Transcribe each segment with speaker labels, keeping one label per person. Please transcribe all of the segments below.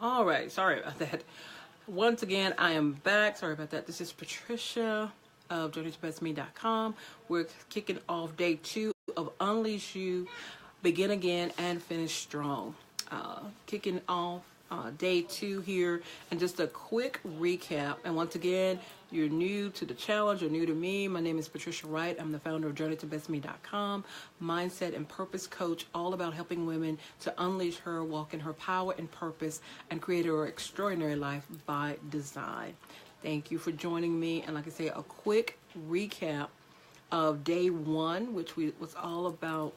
Speaker 1: All right, sorry about that. Once again, I am back. Sorry about that. This is Patricia of JourneyToBestMe.com. We're kicking off day 2 of Unleash You, Begin Again, and Finish Strong. Kicking off day 2 here, and just a quick recap. And once again, you're new to the challenge, you're new to me. My name is Patricia Wright. I'm the founder of JourneyToBestMe.com, mindset and purpose coach, all about helping women to unleash her, walk in her power and purpose, and create her extraordinary life by design. Thank you for joining me. And like I say, a quick recap of day 1, which was all about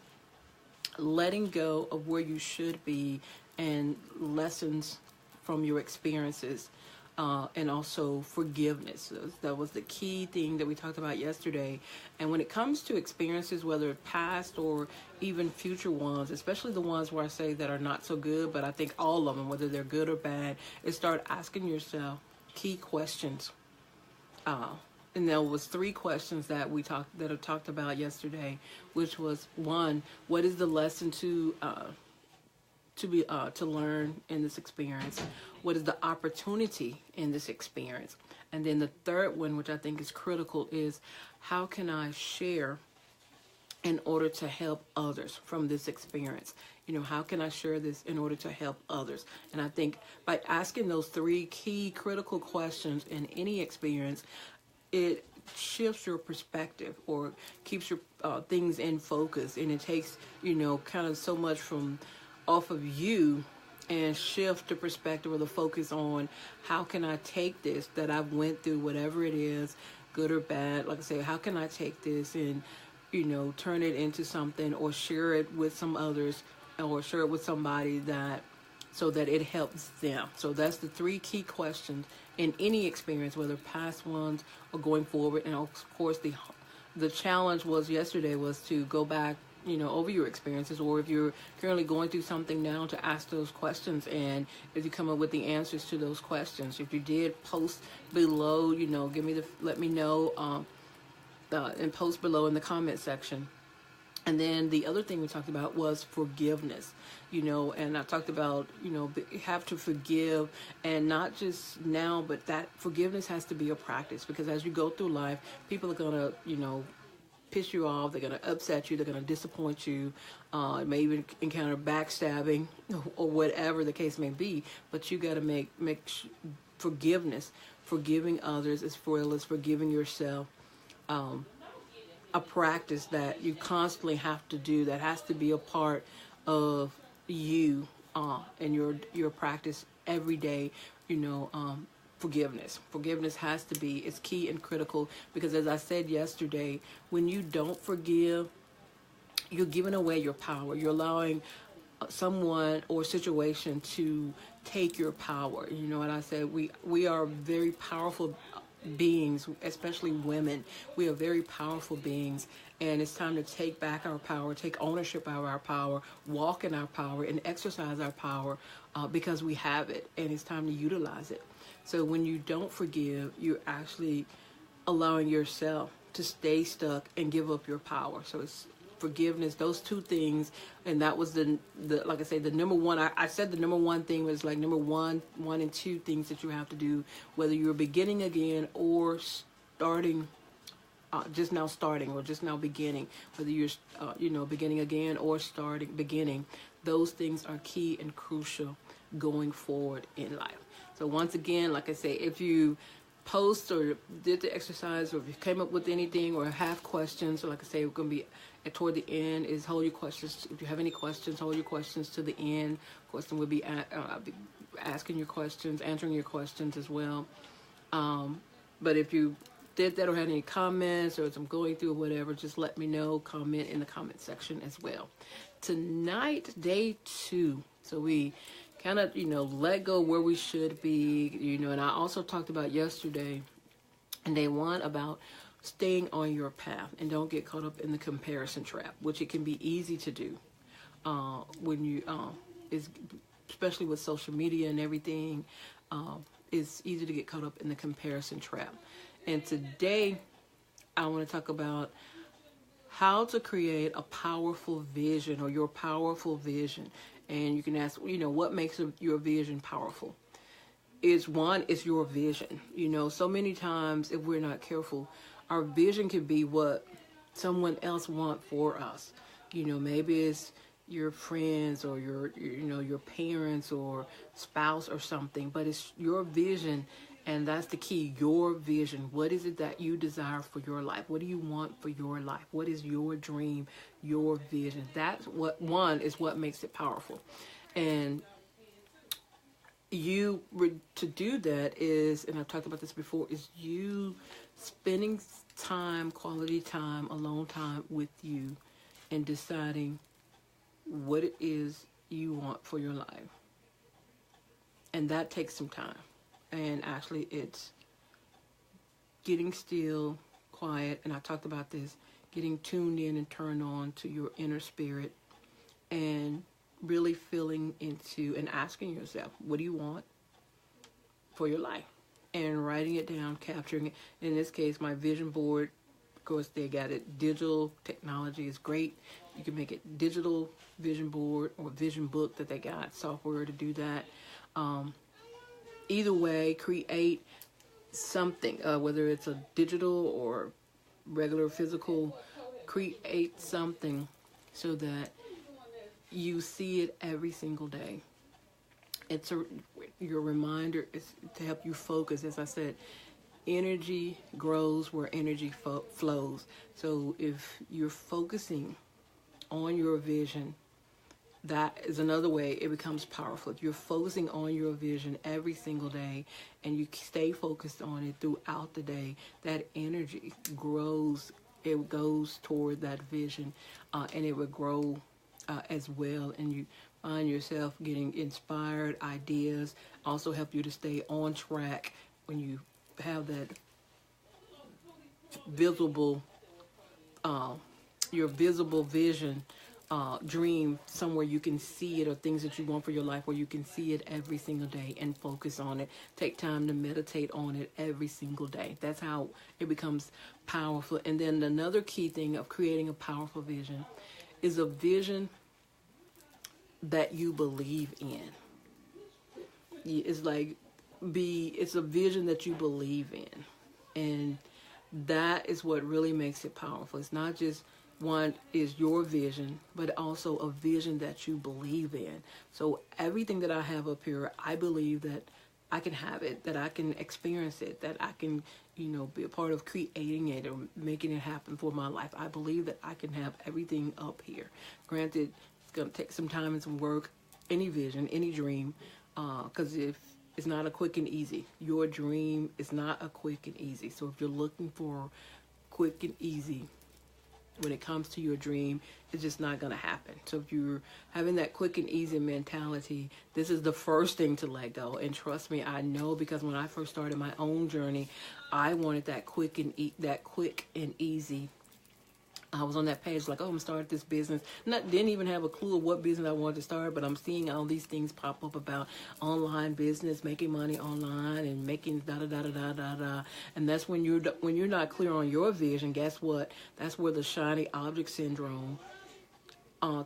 Speaker 1: letting go of where you should be and lessons from your experiences, and also forgiveness. That was the key thing that we talked about yesterday. And when it comes to experiences, whether past or even future ones, especially the ones where I say that are not so good, but I think all of them, whether they're good or bad, is start asking yourself key questions. And there was 3 questions that I talked about yesterday, which was 1, what is the lesson to learn in this experience? What is the opportunity in this experience? And then the third one, which I think is critical, is how can I share in order to help others from this experience? How can I share this in order to help others? And I think by asking those 3 key critical questions in any experience, it shifts your perspective or keeps your things in focus, and it takes kind of so much from off of you and shift the perspective or the focus on how can I take this that I've went through, whatever it is, good or bad. Like I say, how can I take this and turn it into something, or share it with some others, or share it with somebody so that it helps them. So that's the 3 key questions in any experience, whether past ones or going forward. And of course, the challenge was yesterday was to go back, over your experiences, or if you're currently going through something now, to ask those questions, and if you come up with the answers to those questions. If you did, post below, let me know, and post below in the comment section. And then the other thing we talked about was forgiveness, and I talked about, you have to forgive, and not just now, but that forgiveness has to be a practice, because as you go through life, people are going to, piss you off, they're going to upset you, they're going to disappoint you, may even encounter backstabbing or whatever the case may be, but you got to make forgiving others as well as forgiving yourself, a practice that you constantly have to do, that has to be a part of you and your practice every day. Forgiveness has to be, it's key and critical, because as I said yesterday, when you don't forgive, you're giving away your power. You're allowing someone or situation to take your power. And I said we are very powerful beings, especially women. We are very powerful beings, and it's time to take back our power, take ownership of our power, walk in our power, and exercise our power, because we have it, and it's time to utilize it. So when you don't forgive, you're actually allowing yourself to stay stuck and give up your power. So it's forgiveness, those 2 things. And that was the like I say, the number 1. I said the number 1 thing was like number 1 and 2 things that you have to do, whether you're beginning again or starting, just now starting, or just now beginning, whether you're beginning again or beginning. Those things are key and crucial going forward in life. So once again, like I say, if you post or did the exercise, or if you came up with anything or have questions, so like I say, we're going to be toward the end, is hold your questions. If you have any questions, hold your questions to the end. Of course, then we'll be asking your questions, answering your questions as well. But if you did that or had any comments, or as I'm going through or whatever, just let me know, comment in the comment section as well. Tonight, day 2. So we kind of, let go where we should be, and I also talked about yesterday in day 1 about staying on your path and don't get caught up in the comparison trap, which it can be easy to do when you, especially with social media and everything, it's easy to get caught up in the comparison trap. And today I want to talk about how to create a powerful vision, or your powerful vision. And you can ask, what makes your vision powerful? Is your vision. So many times, if we're not careful, our vision can be what someone else wants for us. Maybe it's your friends or your parents or spouse or something, but it's your vision. And that's the key, your vision. What is it that you desire for your life? What do you want for your life? What is your dream, your vision? That's what makes it powerful. And to do that is, and I've talked about this before, is you spending time, quality time, alone time with you, and deciding what it is you want for your life. And that takes some time. And actually, it's getting still, quiet, and I talked about this, getting tuned in and turned on to your inner spirit, and really feeling into and asking yourself, what do you want for your life? And writing it down, capturing it. In this case, my vision board, of course, they got it. Digital technology is great. You can make it digital vision board or vision book that they got software to do that. Either way, create something, whether it's a digital or regular physical, create something so that you see it every single day. It's your reminder is to help you focus. As I said, energy grows where energy flows. So if you're focusing on your vision, that is another way it becomes powerful. If you're focusing on your vision every single day and you stay focused on it throughout the day, that energy grows. It goes toward that vision, and it will grow as well. And you find yourself getting inspired, ideas, also help you to stay on track when you have that visible, your visible vision, dream somewhere you can see it, or things that you want for your life where you can see it every single day and focus on it. Take time to meditate on it every single day. That's how it becomes powerful. And then another key thing of creating a powerful vision is a vision that you believe in. It's a vision that you believe in. And that is what really makes it powerful. It's not just one is your vision, but also a vision that you believe in. So everything that I have up here, I believe that I can have it, that I can experience it, that I can, be a part of creating it or making it happen for my life. I believe that I can have everything up here. Granted, it's going to take some time and some work, any vision, any dream, because if it's not a quick and easy, your dream is not a quick and easy. So if you're looking for quick and easy, when it comes to your dream, it's just not going to happen. So if you're having that quick and easy mentality, this is the first thing to let go. And trust me, I know, because when I first started my own journey, I wanted that quick and easy. I was on that page like, I'm going to start this business. Didn't even have a clue of what business I wanted to start, but I'm seeing all these things pop up about online business, making money online, and making da-da-da-da-da-da-da. And that's when you're not clear on your vision, guess what? That's where the shiny object syndrome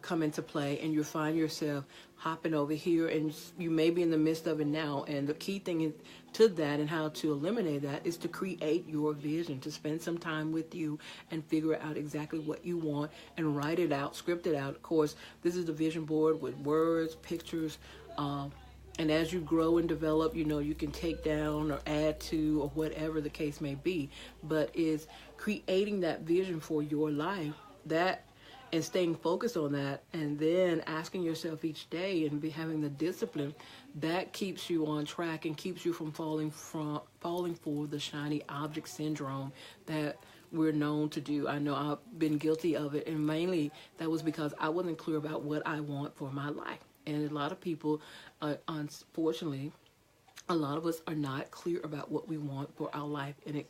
Speaker 1: come into play, and you find yourself hopping over here, and you may be in the midst of it now. And the key thing to that and how to eliminate that is to create your vision, to spend some time with you and figure out exactly what you want and write it out, script it out. Of course, this is the vision board with words, pictures, and as you grow and develop, you can take down or add to or whatever the case may be. But is creating that vision for your life, and staying focused on that, and then asking yourself each day and having the discipline that keeps you on track and keeps you from falling for the shiny object syndrome that we're known to do. I know I've been guilty of it, and mainly that was because I wasn't clear about what I want for my life. And a lot of people, unfortunately, a lot of us are not clear about what we want for our life. And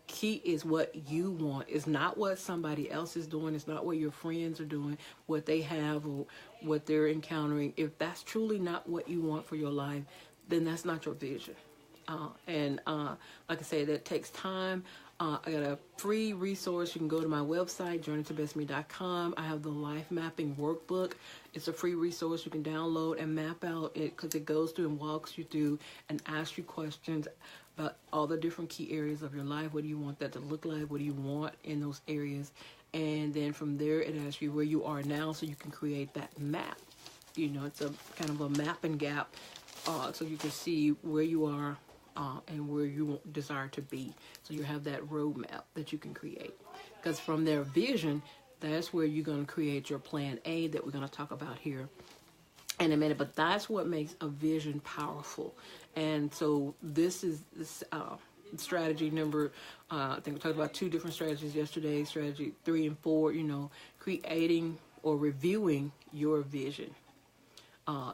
Speaker 1: key is what you want. It's not what somebody else is doing. It's not what your friends are doing, what they have or what they're encountering. If that's truly not what you want for your life, then that's not your vision. Like I say, that takes time. I got a free resource. You can go to my website, JourneyToBestMe.com. I have the life mapping workbook. It's a free resource you can download and map out it, because it goes through and walks you through and asks you questions about all the different key areas of your life. What do you want that to look like? What do you want in those areas? And then from there, it asks you where you are now, so you can create that map. It's a kind of a map and gap, so you can see where you are and where you desire to be. So you have that roadmap that you can create. Because from their vision, that's where you're going to create your plan A that we're going to talk about here in a minute. But that's what makes a vision powerful. And so this is strategy number, I think we talked about 2 different strategies yesterday, strategy 3 and 4, creating or reviewing your vision.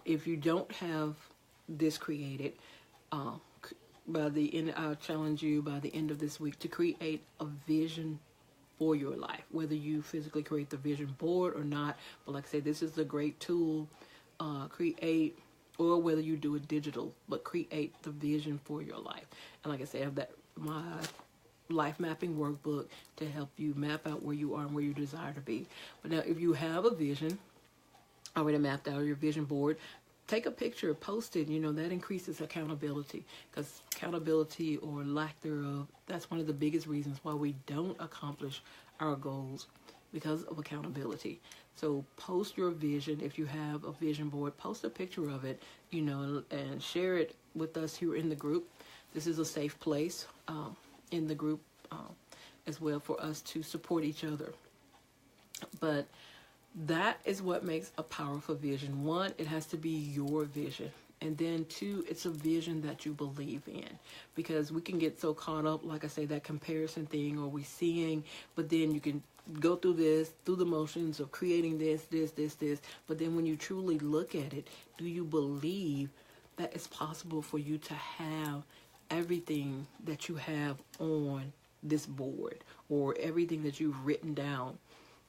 Speaker 1: If you don't have this created, by the end, I'll challenge you by the end of this week to create a vision for your life, whether you physically create the vision board or not. But like I said, this is a great tool, create, or whether you do it digital, but create the vision for your life. And like I said, I have my life mapping workbook to help you map out where you are and where you desire to be. But now, if you have a vision already mapped out, your vision board, take a picture, post it. That increases accountability, because accountability or lack thereof, that's one of the biggest reasons why we don't accomplish our goals, because of accountability. So post your vision. If you have a vision board, post a picture of it, and share it with us here in the group. This is a safe place in the group as well for us to support each other. But that is what makes a powerful vision. 1, it has to be your vision. And then 2, it's a vision that you believe in. Because we can get so caught up, like I say, that comparison thing, or we seeing, but then you can go through the motions of creating this. But then when you truly look at it, do you believe that it's possible for you to have everything that you have on this board, or everything that you've written down?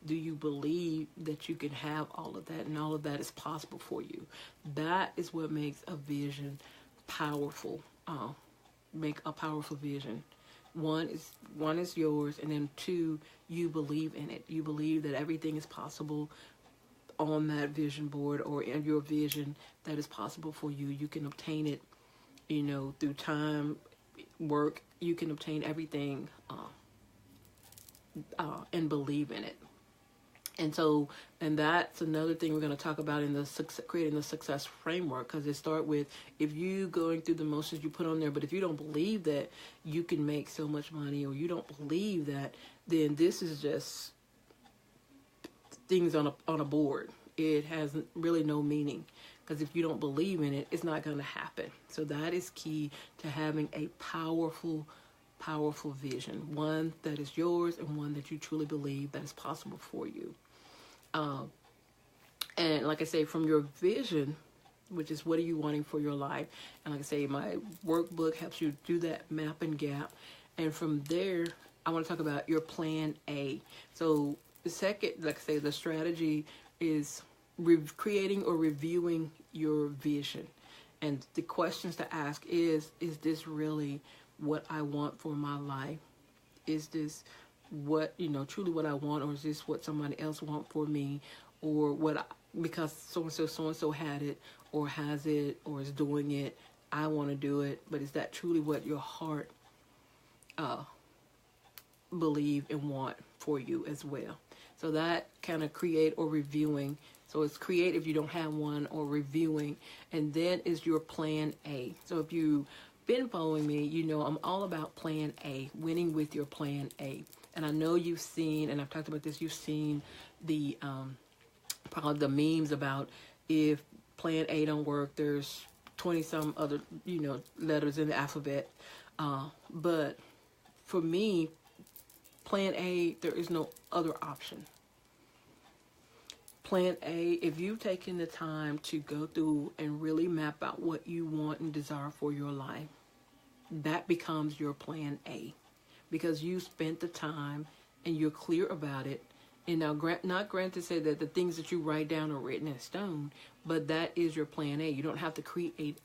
Speaker 1: Do you believe that you can have all of that, and all of that is possible for you? That is what makes a vision powerful. Make a powerful vision. 1 is yours, and then 2, you believe in it. You believe that everything is possible on that vision board, or in your vision, that is possible for you. You can obtain it, through time, work. You can obtain everything and believe in it. And that's another thing we're going to talk about in the creating the success framework, because it starts with, if you going through the motions you put on there, but if you don't believe that you can make so much money, or you don't believe that, then this is just things on a board. It has really no meaning, because if you don't believe in it, it's not going to happen. So that is key to having a powerful vision. 1 that is yours, and 1 that you truly believe that is possible for you. And like I say, from your vision, which is what are you wanting for your life, and like I say, my workbook helps you do that map and gap. And from there, I want to talk about your plan A. So the second, like I say, the strategy is creating or reviewing your vision. And the questions to ask is this really what I want for my life? Is this what, truly what I want, or is this what somebody else want for me, or because so-and-so had it, or has it, or is doing it, I want to do it, but is that truly what your heart believe and want for you as well? So that kind of create or reviewing. So it's create if you don't have one, or reviewing, and then is your plan A. So if you've been following me, I'm all about plan A, winning with your plan A. And I know you've seen, and I've talked about this, you've seen the probably the memes about if plan A don't work, there's 20 some other letters in the alphabet. But for me, plan A, there is no other option. Plan A, if you've taken the time to go through and really map out what you want and desire for your life, that becomes your plan A, because you spent the time and you're clear about it. And now, not granted to say that the things that you write down are written in stone, but that is your plan A. You don't have to create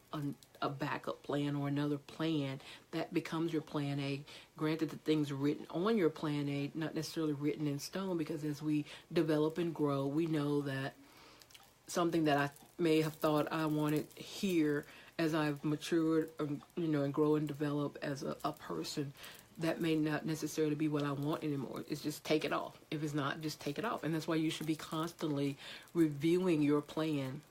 Speaker 1: a backup plan or another plan. That becomes your plan A. Granted, the things are written on your plan A, not necessarily written in stone, because as we develop and grow, we know that something that I may have thought I wanted here as I've matured, and grow and develop as a person. That may not necessarily be what I want anymore. It's just take it off. If it's not, just take it off. And that's why you should be constantly reviewing your plan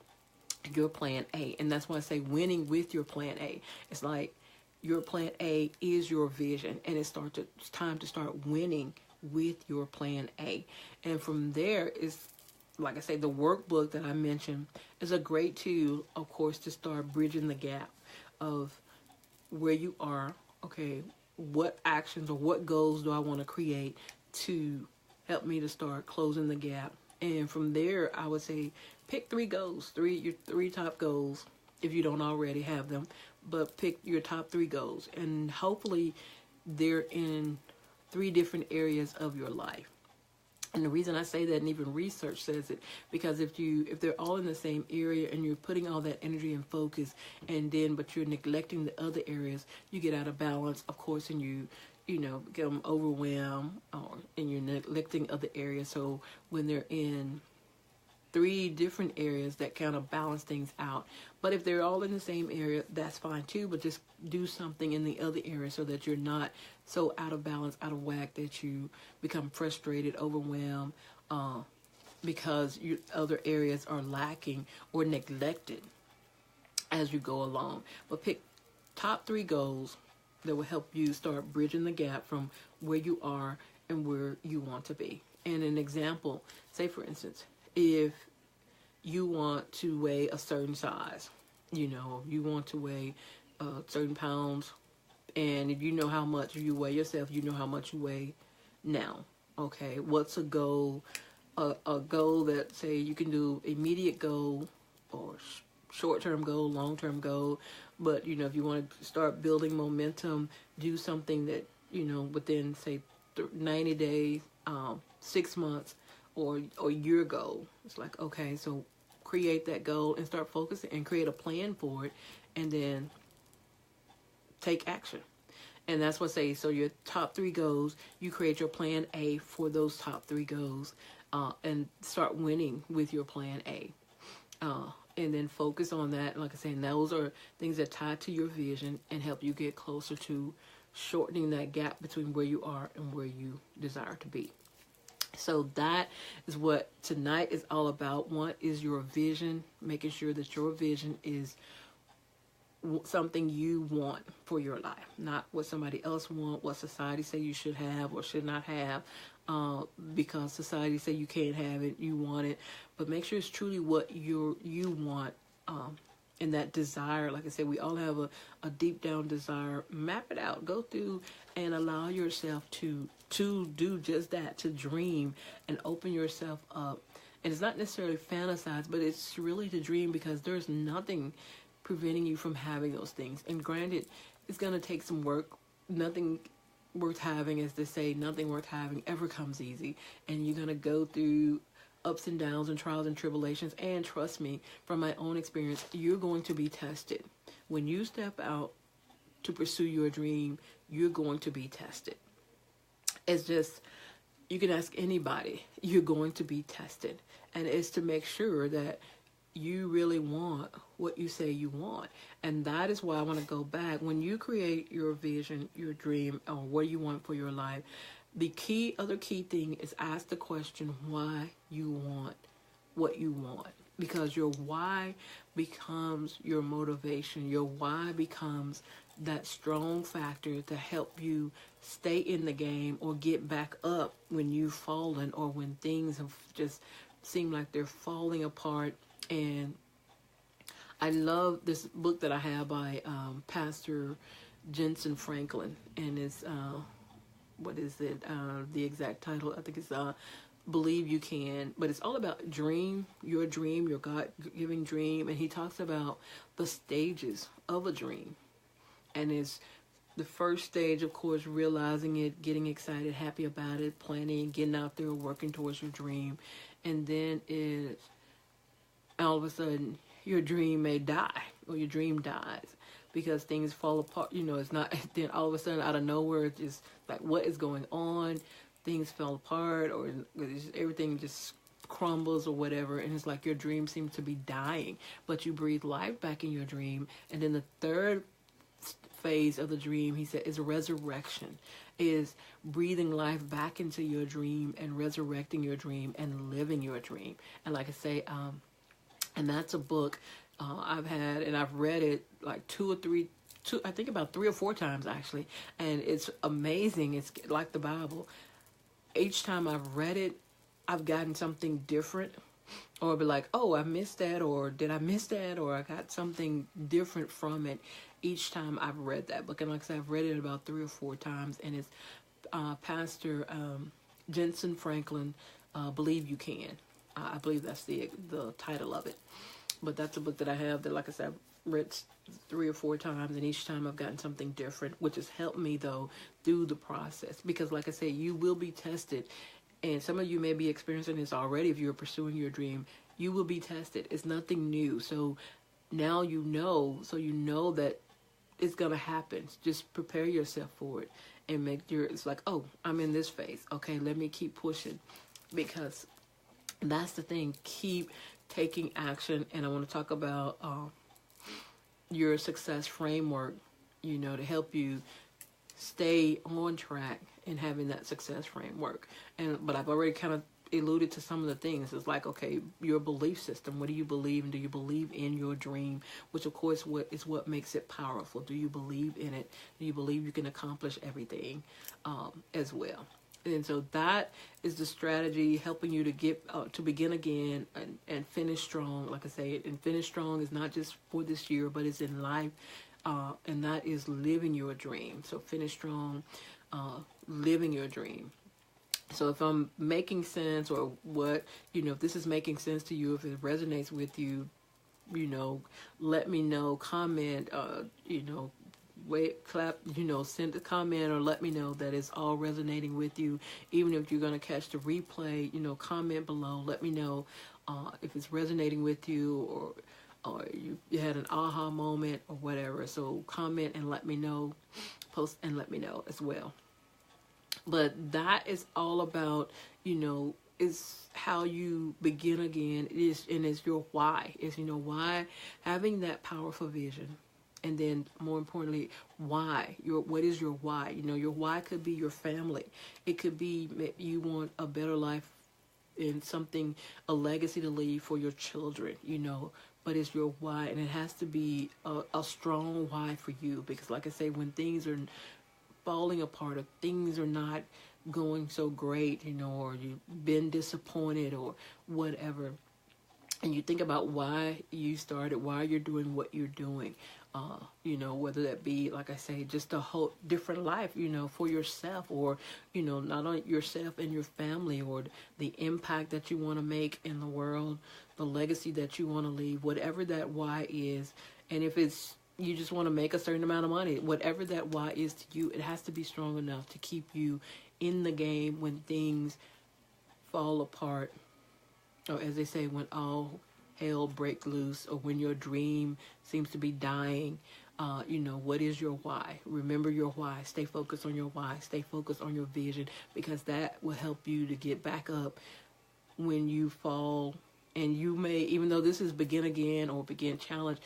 Speaker 1: A. And that's why I say winning with your plan A. It's like your plan A is your vision, and it's time to start winning with your plan A. And from there is, like I say, the workbook that I mentioned is a great tool, of course, to start bridging the gap of where you are. Okay, what actions or what goals do I want to create to help me to start closing the gap? And from there, I would say pick 3 goals, your 3 top goals, if you don't already have them, but pick your top 3 goals, and hopefully they're in 3 different areas of your life. And the reason I say that, and even research says it, because if they're all in the same area and you're putting all that energy and focus, but you're neglecting the other areas, you get out of balance, of course, and you become overwhelmed, and you're neglecting other areas. So when they're in 3 different areas, that kind of balance things out. But if they're all in the same area, that's fine too, but just do something in the other area so that you're not so out of balance, out of whack, that you become frustrated, overwhelmed, because your other areas are lacking or neglected as you go along. But pick top 3 goals that will help you start bridging the gap from where you are and where you want to be. And an example, say for instance, if you want to weigh a certain size, you want to weigh certain pounds, and if you know how much you weigh yourself, you know how much you weigh now. Okay, what's a goal? A goal that, say, you can do immediate goal or short-term goal, long-term goal. But, if you want to start building momentum, do something that, within, say, 90 days, 6 months, or your goal. It's like, okay, so create that goal and start focusing and create a plan for it, and then take action. And that's what I say. So your top 3 goals, you create your plan A for those top 3 goals, and start winning with your plan A. And then focus on that. Like I said, those are things that tie to your vision and help you get closer to shortening that gap between where you are and where you desire to be. So that is what tonight is all about. One is your vision, making sure that your vision is something you want for your life, not what somebody else wants, what society say you should have or should not have, because society say you can't have it, you want it. But make sure it's truly what you want, and that desire. Like I said, we all have a deep down desire. Map it out, go through and allow yourself to do just that, to dream and open yourself up. And it's not necessarily fantasize, but it's really to dream, because there's nothing preventing you from having those things. And granted, it's going to take some work. Nothing worth having, as they say, nothing worth having ever comes easy. And you're going to go through ups and downs and trials and tribulations. And trust me, from my own experience, you're going to be tested. When you step out to pursue your dream, you're going to be tested. It's just, you can ask anybody, you're going to be tested. And it's to make sure that you really want what you say you want. And that is why I want to go back. When you create your vision, your dream, or what you want for your life, the other key thing is ask the question why you want what you want. Because your why becomes your motivation. Your why becomes that strong factor to help you stay in the game or get back up when you've fallen, or when things have just seemed like they're falling apart. And I love this book that I have by Pastor Jensen Franklin, and it's what is it? The exact title, I think it's Believe You Can. But it's all about your God-given dream, and he talks about the stages of a dream. And it's the first stage, of course, realizing it, getting excited, happy about it, planning, getting out there, working towards your dream. And then it's all of a sudden your dream may die, or your dream dies because things fall apart. It's not, then all of a sudden out of nowhere, it's just like, what is going on? Things fell apart, or everything just crumbles or whatever, and it's like your dream seems to be dying, but you breathe life back in your dream. And then the third phase of the dream, he said, is resurrection, is breathing life back into your dream and resurrecting your dream and living your dream. And like I say, and that's a book I've had, and I've read it like I think about 3 or 4 times actually, and it's amazing. It's like the Bible. Each time I've read it, I've gotten something different, or be like, oh, I missed that, or did I miss that, or I got something different from it each time I've read that book. And like I said, I've read it about 3 or 4 times, and it's Pastor Jensen Franklin, Believe You Can. I believe that's the title of it. But that's a book that I have that, like I said, I've read 3 or 4 times, and each time I've gotten something different, which has helped me, though, through the process. Because, like I said, you will be tested. And some of you may be experiencing this already if you're pursuing your dream. You will be tested. It's nothing new. So now you know that it's going to happen. Just prepare yourself for it and it's like, oh, I'm in this phase. Okay, let me keep pushing. Because that's the thing. Keep taking action. And I want to talk about your success framework, to help you stay on track and having that success framework. But I've already kind of alluded to some of the things. It's like, okay, your belief system. What do you believe? And do you believe in your dream? Which, of course, is what makes it powerful. Do you believe in it? Do you believe you can accomplish everything as well? And so that is the strategy, helping you to get to begin again and finish strong. Like I say, and finish strong is not just for this year, but it's in life. And that is living your dream. So finish strong, living your dream. So if I'm making sense, or what, if this is making sense to you, if it resonates with you, let me know, comment, clap, send a comment, or let me know that it's all resonating with you. Even if you're going to catch the replay, comment below. Let me know if it's resonating with you, or you had an aha moment or whatever. So comment and let me know, post and let me know as well. But that is all about, is how you begin again. It's your why. It's, why, having that powerful vision. And then more importantly, why? What is your why? Your why could be your family. It could be you want a better life and a legacy to leave for your children, but it's your why. And it has to be a strong why for you. Because like I say, when things are falling apart, or things are not going so great, or you've been disappointed or whatever, and you think about why you started, why you're doing what you're doing, whether that be, like I say, just a whole different life, for yourself, or, not only yourself and your family, or the impact that you want to make in the world, the legacy that you want to leave, whatever that why is. And if it's, you just want to make a certain amount of money, whatever that why is to you, it has to be strong enough to keep you in the game when things fall apart, or as they say, when all hell breaks loose, or when your dream seems to be dying. What is your why? Remember your why. Stay focused on your why. Stay focused on your vision, because that will help you to get back up when you fall. And you may, even though this is begin again or begin challenge,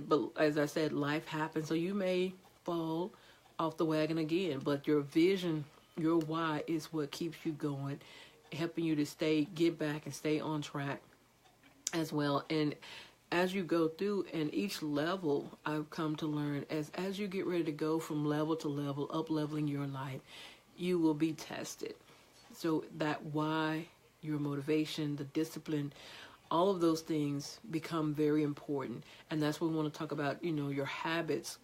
Speaker 1: but as I said, life happens, so you may fall off the wagon again. But your vision, your why, is what keeps you going, helping you to get back and stay on track as well. And as you go through, and each level, I've come to learn, as you get ready to go from level to level, up-leveling your life, you will be tested. So that why, your motivation, the discipline, all of those things become very important. And that's what we want to talk about, your habits,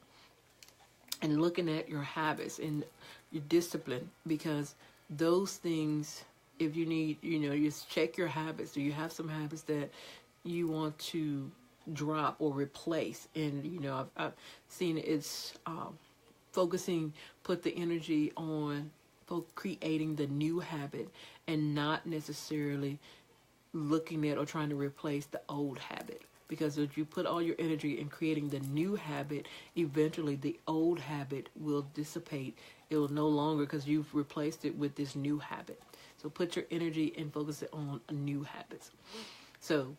Speaker 1: and looking at your habits and your discipline, because those things, if you need, just check your habits. Do you have some habits that you want to drop or replace? And, I've seen it's put the energy on creating the new habit, and not necessarily looking at or trying to replace the old habit. Because if you put all your energy in creating the new habit, eventually the old habit will dissipate. It will no longer, because you've replaced it with this new habit. So put your energy and focus it on new habits. So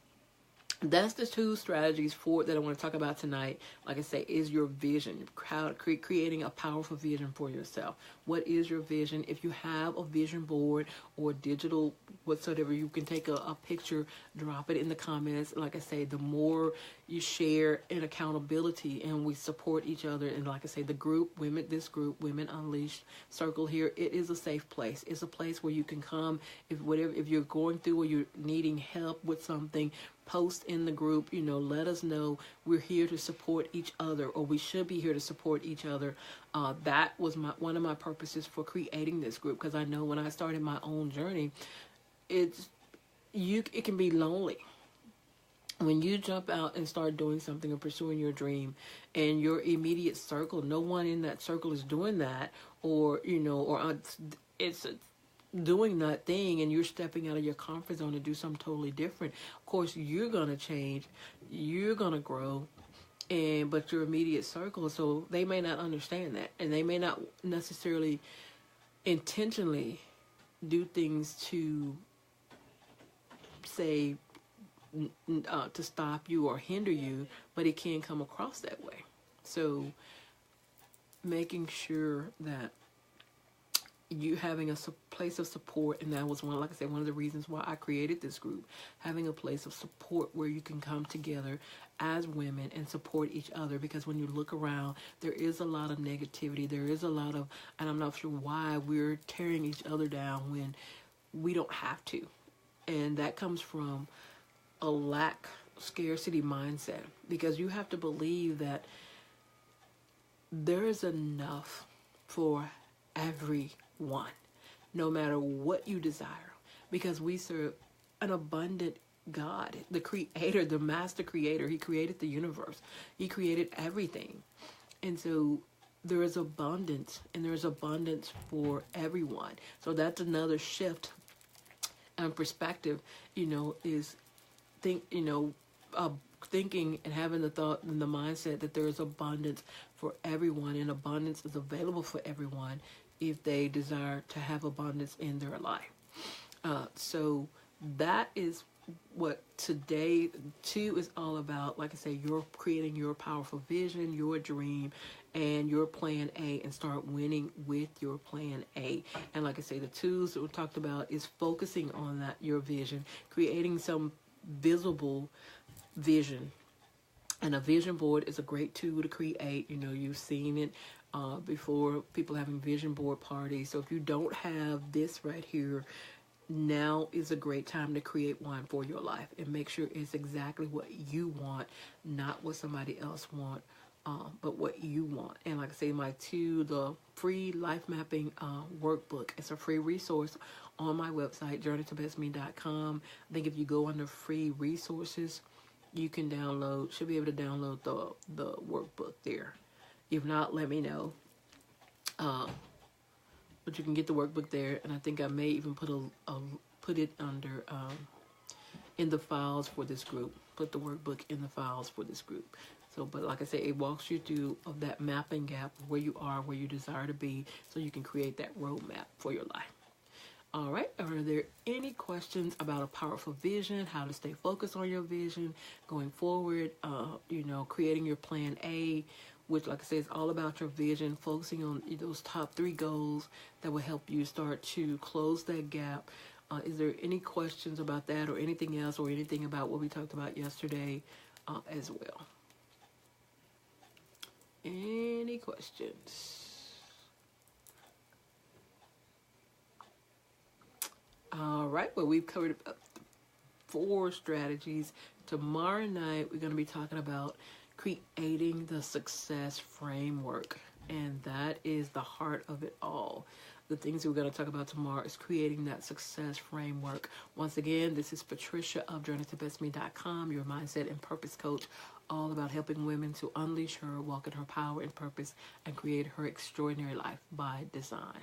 Speaker 1: that's the two strategies that I want to talk about tonight. Like I say, is your vision, creating a powerful vision for yourself. What is your vision? If you have a vision board or digital whatsoever, you can take a picture, drop it in the comments. Like I say, the more you share in accountability and we support each other, and like I say, the group, this group, Women Unleashed Circle here, it is a safe place. It's a place where you can come if you're going through or you're needing help with something. Post in the group, let us know. We're here to support each other, or we should be here to support each other. That was one of my purposes for creating this group, because I know when I started my own journey, it can be lonely. When you jump out and start doing something or pursuing your dream, and your immediate circle, no one in that circle is doing that, or it's doing that thing, and you're stepping out of your comfort zone to do something totally different. Of course, you're going to change, you're going to grow, but your immediate circle, so they may not understand that, and they may not necessarily intentionally do things to say to stop you or hinder you, but it can come across that way. So making sure that you having a place of support, and that was one of the reasons why I created this group, having a place of support where you can come together as women and support each other. Because when you look around, there is a lot of negativity, there is a lot of, and I'm not sure why we're tearing each other down when we don't have to. And that comes from a scarcity mindset, because you have to believe that there is enough for everyone, no matter what you desire, because we serve an abundant God, the creator, the master creator. He created the universe. He created everything. And so there is abundance, and there is abundance for everyone. So that's another shift and perspective, is thinking and having the thought and the mindset that there is abundance for everyone, and abundance is available for everyone if they desire to have abundance in their life. So that is what today too is all about. Like I say, you're creating your powerful vision, your dream, and your plan A, and start winning with your plan A. And like I say, the tools that we talked about is focusing on that, your vision, creating some visible vision. And a vision board is a great tool to create. You've seen it before, people having vision board parties. So if you don't have this right here, now is a great time to create one for your life, and make sure it's exactly what you want, not what somebody else wants, but what you want. And like I say, the free life mapping workbook, it's a free resource on my website, JourneyToBestMe.com. I think if you go under free resources, you can should be able to download the workbook there. If not, let me know. But you can get the workbook there, and I think I may even put it under in the files for this group. Put the workbook in the files for this group. So, but like I say, it walks you through of that mapping gap, where you are, where you desire to be, so you can create that roadmap for your life. All right. Are there any questions about a powerful vision, how to stay focused on your vision going forward? Creating your plan A, which, like I say, is all about your vision, focusing on those top 3 goals that will help you start to close that gap. Is there any questions about that, or anything else, or anything about what we talked about yesterday as well? Any questions? All right, well, we've covered 4 strategies. Tomorrow night, we're going to be talking about creating the success framework, and that is the heart of it all. The things we're going to talk about tomorrow is creating that success framework. Once again, this is Patricia of JourneyToBestMe.com, your mindset and purpose coach, all about helping women to unleash her, walk in her power and purpose, and create her extraordinary life by design.